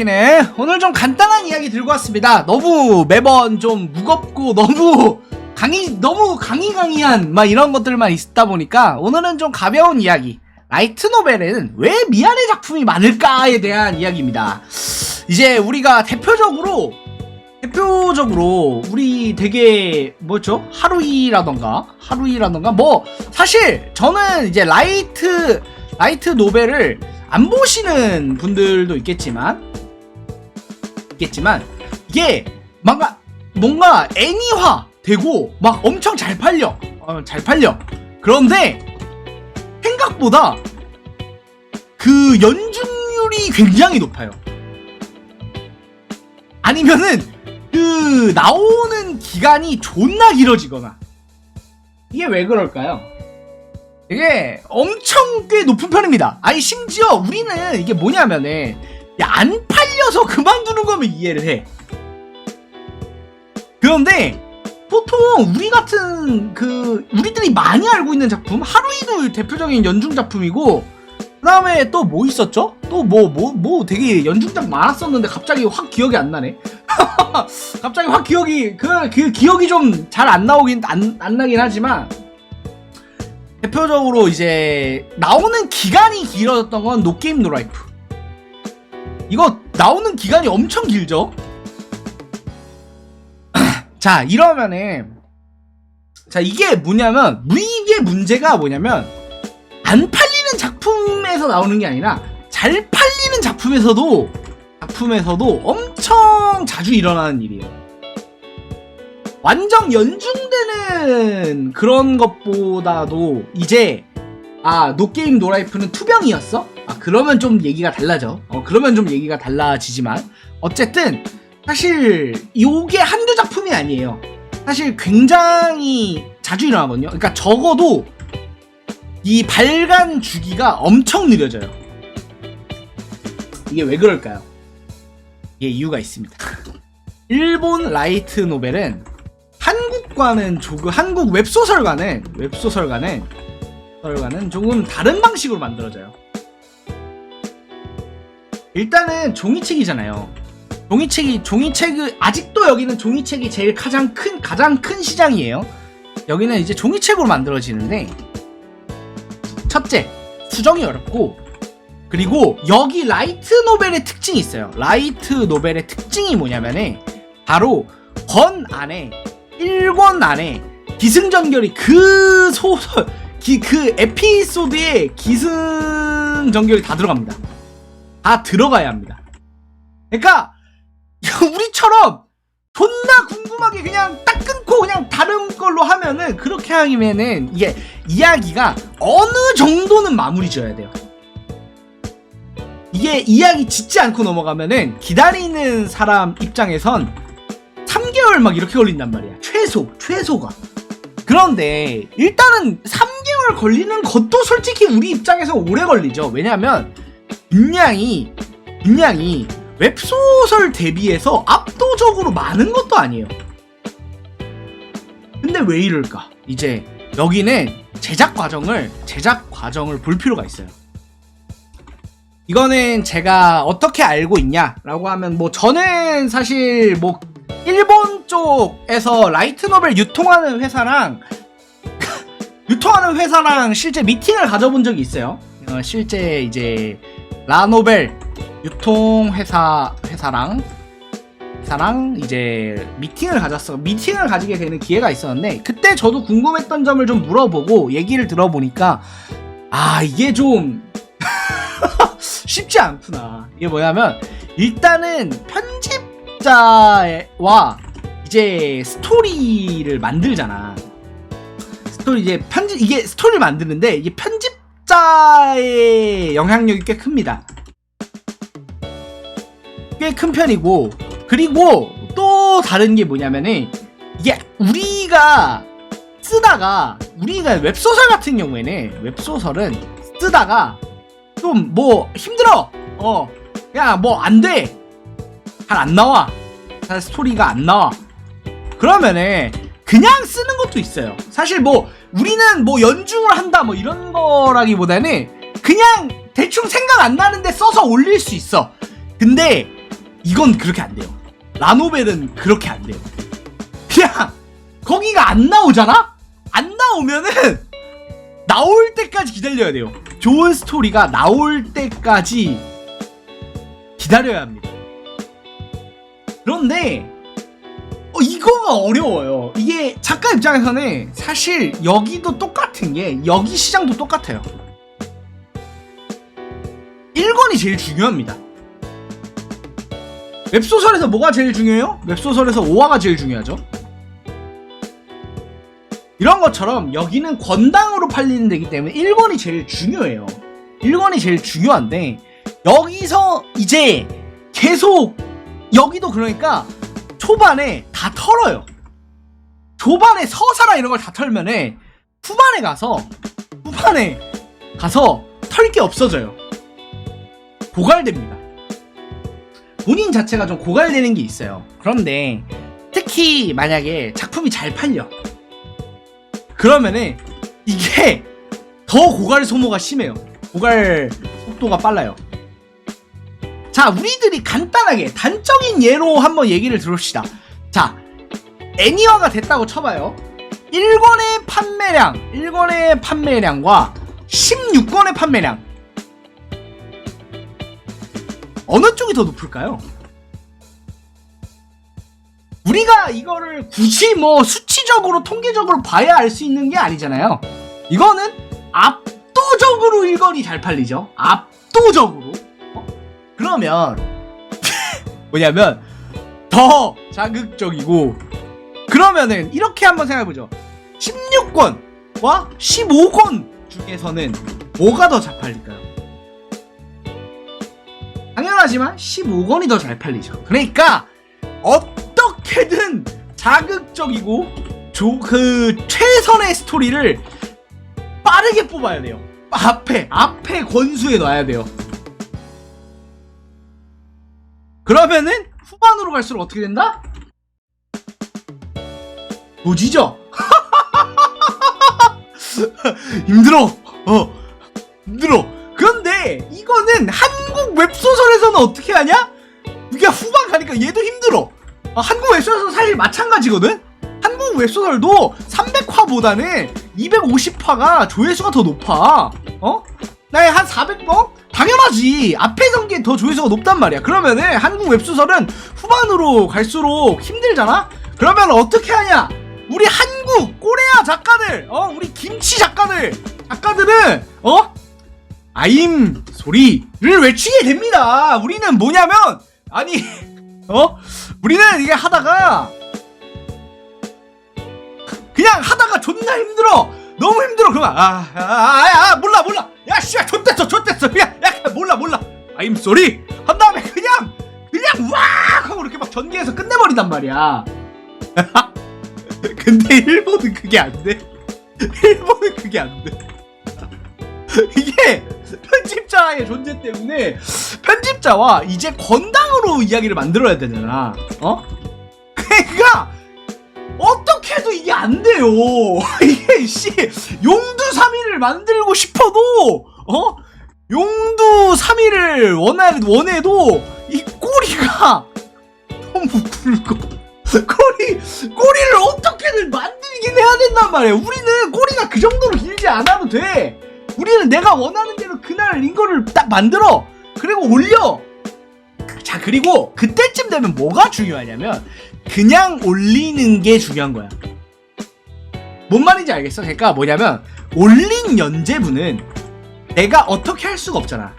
네, 오늘 좀 간단한 이야기 들고 왔습니다. 너무 매번 좀 무겁고 너무 강의한 막 이런 것들만 있다 보니까 오늘은 좀 가벼운 이야기. 라이트 노벨에는 왜 미안해 작품이 많을까에 대한 이야기입니다. 이제 우리가 대표적으로 우리 되게 뭐죠? 하루이라던가 뭐 사실 저는 이제 라이트 노벨을 안 보시는 분들도 있겠지만 이게 뭔가 애니화 되고 막 엄청 잘 팔려. 그런데 생각보다 그 연중률이 굉장히 높아요. 아니면은 그 나오는 기간이 존나 길어지거나. 이게 왜 그럴까요? 이게 엄청 꽤 높은 편입니다. 아니 심지어 우리는 이게 뭐냐면은 안 팔려서 그만두는 거면 이해를 해. 그런데 보통 우리 같은 우리들이 많이 알고 있는 작품, 하루이도 대표적인 연중 작품이고, 그 다음에 또 뭐 있었죠? 또 뭐 되게 연중작 많았었는데 갑자기 확 기억이 안 나네. 갑자기 확 기억이 기억이 좀 잘 안 나오긴 안 나긴 하지만, 대표적으로 이제 나오는 기간이 길어졌던 건 노게임 노라이프. 이거 나오는 기간이 엄청 길죠? 자, 이러면은, 이게 문제가 뭐냐면, 안 팔리는 작품에서 나오는 게 아니라, 잘 팔리는 작품에서도 엄청 자주 일어나는 일이에요. 완전 연중되는 그런 것보다도, 이제, 노게임 노라이프는 투병이었어? 그러면 좀 얘기가 달라져. 그러면 좀 얘기가 달라지지만, 어쨌든, 사실 요게 한두 작품이 아니에요. 사실 굉장히 자주 일어나거든요. 그러니까 적어도 이 발간 주기가 엄청 느려져요. 이게 왜 그럴까요? 이게 이유가 있습니다. 일본 라이트 노벨은 한국 웹소설과는 조금 다른 방식으로 만들어져요. 일단은 종이책이잖아요. 종이책을 아직도 여기는 종이책이 제일 가장 큰 시장이에요. 여기는 이제 종이책으로 만들어지는데, 첫째, 수정이 어렵고, 그리고 여기 라이트 노벨의 특징이 있어요. 라이트 노벨의 특징이 뭐냐면은 바로 1권 안에 기승전결이 그 소설 그 에피소드에 기승전결이 다 들어갑니다. 다 들어가야 합니다. 그러니까 우리처럼 존나 궁금하게 그냥 딱 끊고 그냥 다른 걸로 하면은, 그렇게 하면은 이게 이야기가 어느 정도는 마무리 지어야 돼요. 이게 이야기 짓지 않고 넘어가면은 기다리는 사람 입장에선 3개월 막 이렇게 걸린단 말이야. 최소가. 그런데 일단은 3개월 걸리는 것도 솔직히 우리 입장에서 오래 걸리죠. 왜냐면 분량이 웹소설 대비해서 압도적으로 많은 것도 아니에요. 근데 왜 이럴까? 이제 여기는 제작 과정을 볼 필요가 있어요. 이거는 제가 어떻게 알고 있냐라고 하면, 저는 사실 일본 쪽에서 라이트 노벨 유통하는 회사랑 실제 미팅을 가져본 적이 있어요. 실제 이제 라노벨 유통 회사랑 이제 미팅을 가지게 되는 기회가 있었는데, 그때 저도 궁금했던 점을 좀 물어보고 얘기를 들어보니까 이게 좀 쉽지 않구나. 이게 뭐냐면, 일단은 편집자와 이제 스토리를 만들잖아. 이게 스토리를 만드는데, 이게 편집자의 영향력이 꽤 큽니다. 꽤 큰 편이고, 그리고 또 다른 게 뭐냐면은, 이게 우리가 웹소설 같은 경우에는, 웹소설은 쓰다가 좀 힘들어. 야, 안 돼. 잘 안 나와. 잘 스토리가 안 나와. 그러면은 그냥 쓰는 것도 있어요. 사실 우리는 연중을 한다 이런 거라기보다는 그냥 대충 생각 안 나는데 써서 올릴 수 있어. 근데 이건 그렇게 안 돼요. 라노벨은 그렇게 안 돼요. 그냥 거기가 안 나오잖아? 안 나오면은 나올 때까지 기다려야 돼요. 좋은 스토리가 나올 때까지 기다려야 합니다. 그런데 이거가 어려워요. 이게 작가 입장에서는 사실 여기도 똑같은 게 여기 시장도 똑같아요. 1권이 제일 중요합니다. 웹소설에서 뭐가 제일 중요해요? 웹소설에서 5화가 제일 중요하죠. 이런 것처럼 여기는 권당으로 팔리는 데기 때문에 1권이 제일 중요해요. 1권이 제일 중요한데 여기서 이제 계속 여기도 그러니까 초반에 다 털어요. 초반에 서사나 이런 걸 다 털면은 후반에 가서 털 게 없어져요. 고갈됩니다. 본인 자체가 좀 고갈되는 게 있어요. 그런데 특히 만약에 작품이 잘 팔려 그러면은 이게 더 고갈 소모가 심해요. 고갈 속도가 빨라요. 자, 우리들이 간단하게 단적인 예로 한번 얘기를 들읍시다. 자, 애니화가 됐다고 쳐봐요. 1권의 판매량과 16권의 판매량 어느 쪽이 더 높을까요? 우리가 이거를 굳이 뭐 수치적으로 통계적으로 봐야 알 수 있는 게 아니잖아요. 이거는 압도적으로 1권이 잘 팔리죠. 압도적으로. 그러면 뭐냐면 더 자극적이고, 그러면은 이렇게 한번 생각해보죠. 16권과 15권 중에서는 뭐가 더 잘 팔릴까요? 당연하지만 15권이 더 잘 팔리죠. 그러니까 어떻게든 자극적이고 최선의 스토리를 빠르게 뽑아야 돼요. 앞에 권수에 놔야 돼요. 그러면은 후반으로 갈수록 어떻게 된다? 조지죠. 힘들어. 그런데 이거는 한국 웹소설에서는 어떻게 하냐? 이게 후반 가니까 얘도 힘들어. 한국 웹소설도 사실 마찬가지거든? 한국 웹소설도 300화보다는 250화가 조회수가 더 높아. 나의 한 400번? 당연하지. 앞에 전게 더 조회수가 높단 말이야. 그러면은 한국 웹소설은 후반으로 갈수록 힘들잖아? 그러면 어떻게 하냐? 우리 한국 코리아 작가들, 우리 김치 작가들은 아임 소리를 외치게 됩니다. 우리는 뭐냐면, 우리는 이게 하다가 그냥 하다가 존나 힘들어. 너무 힘들어. 그러면 몰라. 야 씨야 좆됐어. 그냥 몰라. 아임 소리 한 다음에 그냥 왁 하고 이렇게 막 전개해서 끝내버린단 말이야. 근데 일본은 그게 안 돼. 이게 편집자의 존재 때문에 편집자와 이제 건당으로 이야기를 만들어야 되잖아. 그러니까 어떻게도 이게 안 돼요. 이게 용두 3위를 만들고 싶어도 용두 3위를 원해도 이 꼬리가 너무 굵고 꼬리를 어떻게든 만들긴 해야 된단 말이야. 우리는 꼬리가 그 정도로 길지 않아도 돼. 우리는 내가 원하는 대로 그날 이거를 딱 만들어. 그리고 올려. 자, 그리고 그때쯤 되면 뭐가 중요하냐면 그냥 올리는 게 중요한 거야. 뭔 말인지 알겠어? 그러니까 뭐냐면 올린 연재분은 내가 어떻게 할 수가 없잖아.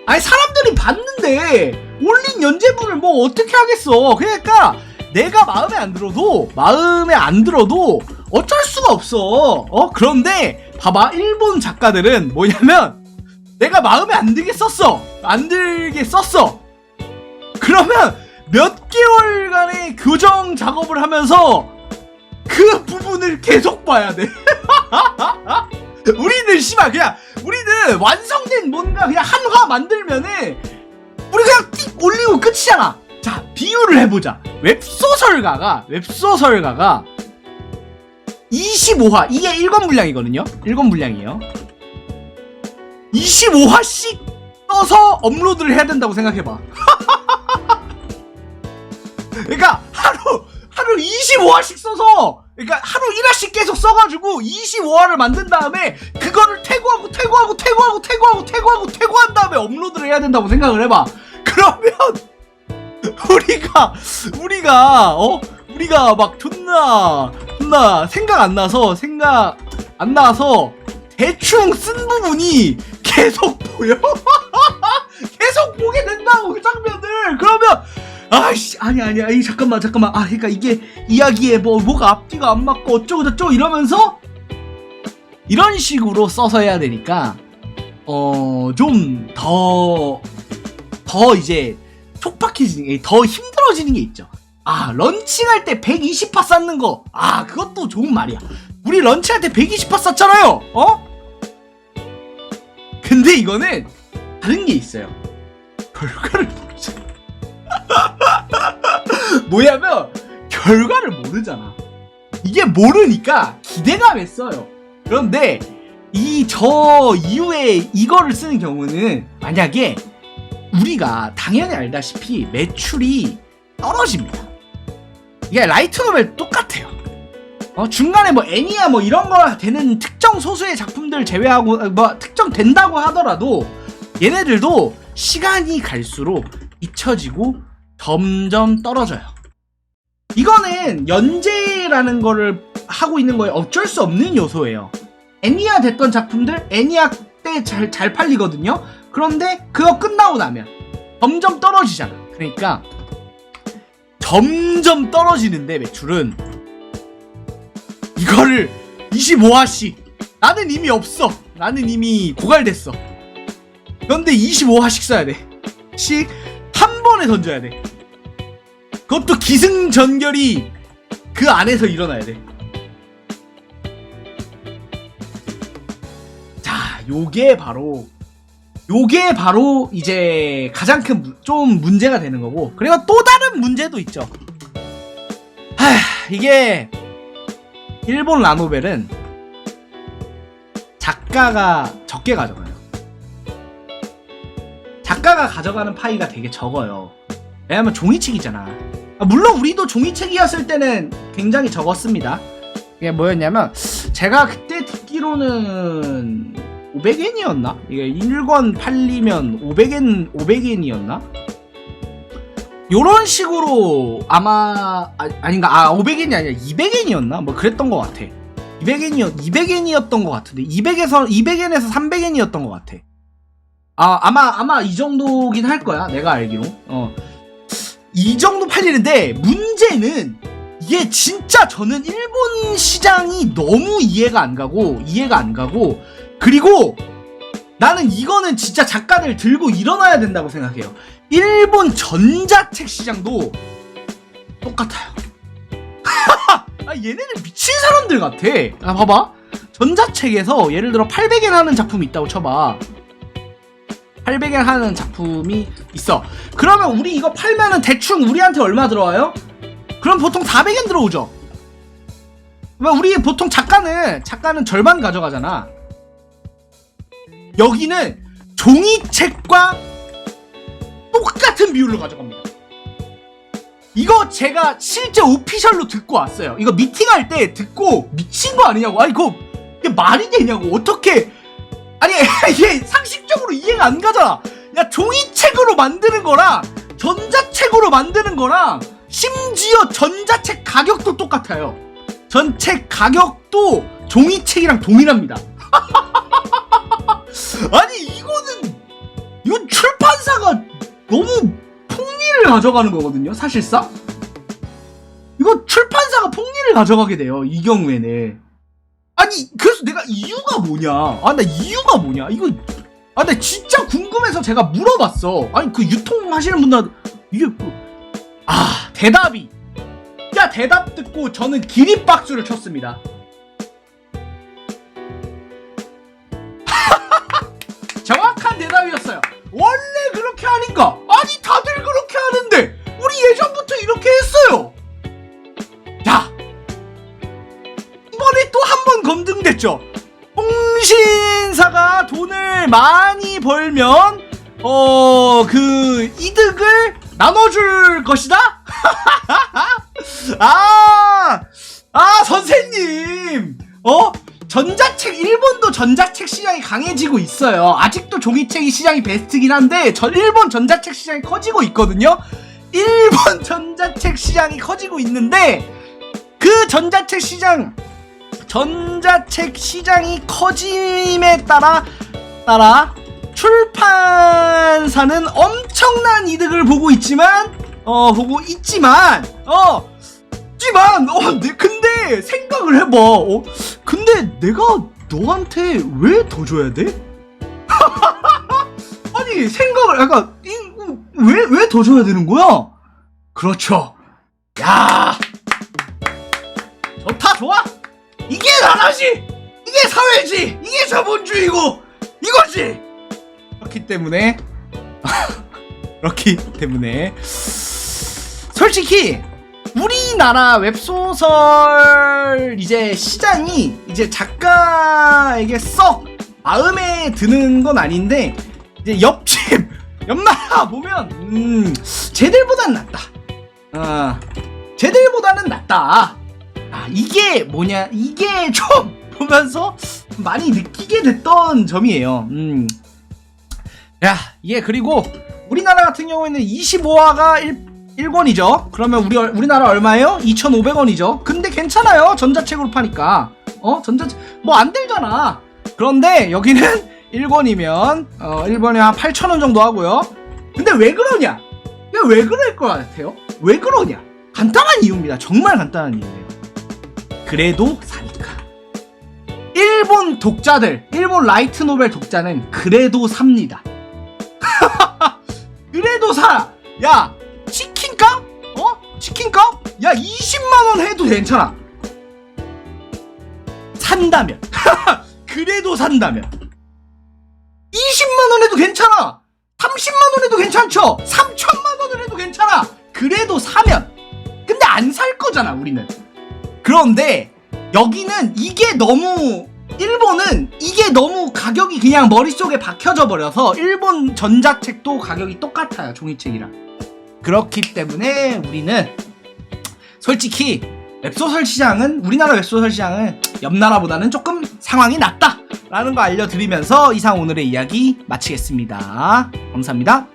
아니 사람들이 봤는데 올린 연재분을 뭐 어떻게 하겠어. 그러니까 내가 마음에 안 들어도 어쩔 수가 없어. 그런데 봐봐, 일본 작가들은 뭐냐면 내가 마음에 안 들게 썼어. 그러면 몇 개월간의 교정 작업을 하면서 그 부분을 계속 봐야 돼. 우리는 우리는 완성된 뭔가 그냥 한화 만들면은 우리 그냥 띡 올리고 끝이잖아. 자, 비유를 해보자. 웹소설가가 25화, 이게 1권 분량이거든요. 1권 분량이에요. 25화씩 써서 업로드를 해야 된다고 생각해봐. 그러니까 하루 25화씩 써서, 그러니까 하루 1화씩 계속 써가지고 25화를 만든 다음에 그거를 태고한 다음에 업로드를 해야 된다고 생각을 해봐. 그러면 우리가 막 존나 생각 안 나서 대충 쓴 부분이 계속 보여. 계속 보게 된다고, 그 장면을. 그러면 아이씨, 아니 잠깐만. 그러니까 이게 이야기에 뭐가 앞뒤가 안 맞고 어쩌고저쩌고 이러면서 이런 식으로 써서 해야 되니까 좀 더 이제 촉박해지는 게, 더 힘들어지는 게 있죠. 런칭할 때 120화 쌓는 거, 그것도 좋은 말이야. 우리 런칭할 때 120화 쌓잖아요. 근데 이거는 다른 게 있어요. 결과를 모르죠. 뭐냐면 결과를 모르잖아. 이게 모르니까 기대감에 써요. 그런데 저 이후에 이거를 쓰는 경우는, 만약에 우리가 당연히 알다시피 매출이 떨어집니다. 이게 라이트 노벨 똑같아요. 중간에 애니야 이런 거 되는 특정 소수의 작품들 제외하고 특정 된다고 하더라도 얘네들도 시간이 갈수록 잊혀지고 점점 떨어져요. 이거는 연재라는 거를 하고 있는 거에 어쩔 수 없는 요소예요. 애니야 됐던 작품들 애니야 때 잘 팔리거든요. 그런데 그거 끝나고 나면 점점 떨어지잖아. 그러니까 점점 떨어지는데 매출은, 이거를 25화씩, 나는 이미 없어, 나는 이미 고갈됐어. 그런데 25화씩 써야 돼. 한 번에 던져야 돼. 그것도 기승전결이 그 안에서 일어나야 돼. 자, 요게 바로 이제 가장 큰 좀 문제가 되는 거고, 그리고 또 다른 문제도 있죠. 이게 일본 라노벨은 작가가 적게 가져가요. 작가가 가져가는 파이가 되게 적어요. 왜냐면 종이책이잖아. 물론 우리도 종이책이었을 때는 굉장히 적었습니다. 이게 뭐였냐면, 제가 그때 듣기로는 500엔이었나? 이게 1권 팔리면 500엔이었나? 요런 식으로 아마, 아닌가? 500엔이 아니라 200엔이었나? 그랬던 것 같아. 200엔이었던 것 같은데, 200엔에서 300엔이었던 것 같아. 아마 이 정도긴 할 거야, 내가 알기로. 이 정도 팔리는데, 문제는 이게 진짜 저는 일본 시장이 너무 이해가 안 가고, 그리고 나는 이거는 진짜 작가들 들고 일어나야 된다고 생각해요. 일본 전자책 시장도 똑같아요. 얘네들 미친 사람들 같아. 봐봐. 전자책에서 예를 들어 800엔 하는 작품이 있다고 쳐봐. 800엔 하는 작품이 있어. 그러면 우리 이거 팔면은 대충 우리한테 얼마 들어와요? 그럼 보통 400엔 들어오죠. 우리 보통 작가는 절반 가져가잖아. 여기는 종이책과 똑같은 비율로 가져갑니다. 이거 제가 실제 오피셜로 듣고 왔어요. 이거 미팅할 때 듣고 미친 거 아니냐고. 이게 말이 되냐고. 어떻게, 이게 상식적으로 이해가 안 가잖아. 야, 종이책으로 만드는 거랑 전자책으로 만드는 거랑 심지어 전자책 가격도 똑같아요. 전책 가격도 종이책이랑 동일합니다. 이건 출판사가 너무 폭리를 가져가는 거거든요, 사실상. 이거 출판사가 폭리를 가져가게 돼요, 이 경우에는. 그래서 내가 이유가 뭐냐? 나 이유가 뭐냐? 나 진짜 궁금해서 제가 물어봤어. 그 유통하시는 분들, 이게 대답이. 대답 듣고 저는 기립박수를 쳤습니다. 정확한 대답이었어요. 원래 그렇게 하는가? 다들 그렇게 하는데 우리 예전부터 이렇게 했어요. 자, 이번에 또 한 번 검증됐죠. 통신사가 돈을 많이 벌면 그 이득을 나눠줄 것이다. 선생님! 전자책, 일본도 전자책 시장이 강해지고 있어요. 아직도 종이책이 시장이 베스트긴 한데, 일본 전자책 시장이 커지고 있거든요? 일본 전자책 시장이 커지고 있는데, 그 전자책 시장이 커짐에 따라 출판사는 엄청난 이득을 보고 있지만, 근데 생각을 해봐. 근데 내가 너한테 왜 더 줘야 돼? 아니, 생각을, 약간, 왜 더 줘야 되는 거야? 그렇죠. 야, 좋다, 좋아. 이게 나라지. 이게 사회지. 이게 자본주의고 이거지. 그렇기 때문에 솔직히 우리나라 웹소설 이제 시장이 이제 작가에게 썩 마음에 드는 건 아닌데, 이제 옆나라 보면 쟤들보단 낫다. 쟤들보다는 낫다. 이게 뭐냐, 이게 좀 보면서 많이 느끼게 됐던 점이에요. 야, 이게 그리고 우리나라 같은 경우에는 25화가 1권이죠. 그러면 우리나라 얼마예요? 2,500원이죠. 근데 괜찮아요. 전자책으로 파니까. 전자책 뭐 안 들잖아. 그런데 여기는 1권이면 1권에 한 8,000원 정도 하고요. 근데 왜 그러냐? 왜 그럴 것 같아요? 왜 그러냐? 간단한 이유입니다. 정말 간단한 이유예요. 그래도 사니까. 일본 독자들, 일본 라이트 노벨 독자는 그래도 삽니다. 그래도 사. 야, 치킨값? 치킨값? 야, 20만원 해도 괜찮아. 산다면. 그래도 산다면. 20만원 해도 괜찮아. 30만원 해도 괜찮죠. 3천만원을 해도 괜찮아. 그래도 사면. 근데 안 살 거잖아, 우리는. 그런데 여기는 일본은 이게 너무 가격이 그냥 머릿속에 박혀져 버려서 일본 전자책도 가격이 똑같아요, 종이책이랑. 그렇기 때문에 우리는 솔직히 우리나라 웹소설 시장은 옆 나라보다는 조금 상황이 낫다 라는 거 알려드리면서 이상 오늘의 이야기 마치겠습니다. 감사합니다.